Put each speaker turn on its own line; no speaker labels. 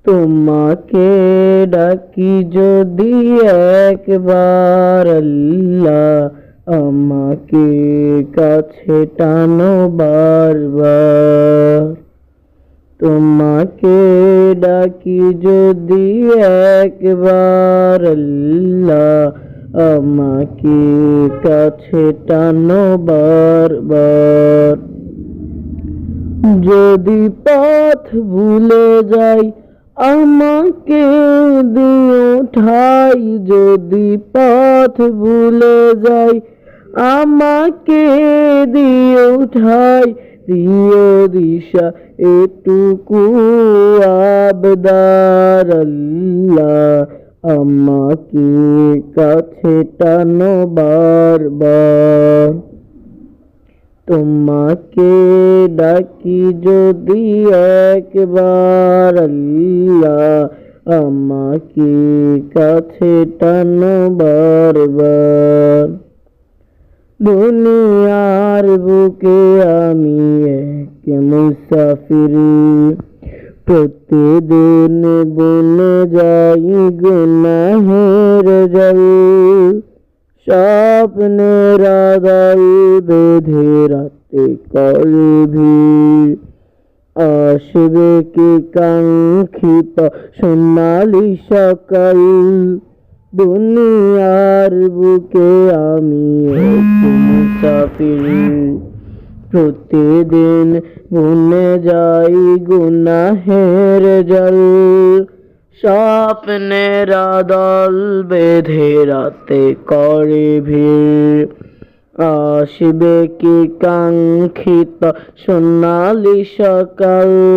তোমাকে ডাকি যদি একবার আল্লাহ, আমাকে কাছে টানো বারবার। তোমাকে ডাকি যদি একবার আল্লাহ, আমাকে কাছে টানো বারবার। যদি পথ ভুলে যাই আমাকে দিও ঠাই, যদি পথ ভুলে যাই আমাকে দিও ঠাই। দিও দিশা এটুকু আবদার আল্লাহ, আমাকে কাছে টানো বারবার। তোমাকে ডাকি যদি একবার আল্লাহ, আমাকে কাছে টানো বারবার। দুনিয়ার বুকে আমি এক মুসাফির, প্রতিদিন বনে যাই গুনাহের জল। স্বপ্নের আগায় বেঁধে রাতে করে ভিড়, আসবে কি কাঙ্ক্ষিত সোনালি সকাল। দুনিয়ার বুকে আমি এক মুসাফির, প্রতিদিন বনে যাই গুনাহের জল। স্বপ্নের দল বেঁধে রাতে করে ভিড়, আসবে কি কাঙ্ক্ষিত সোনালি সকাল।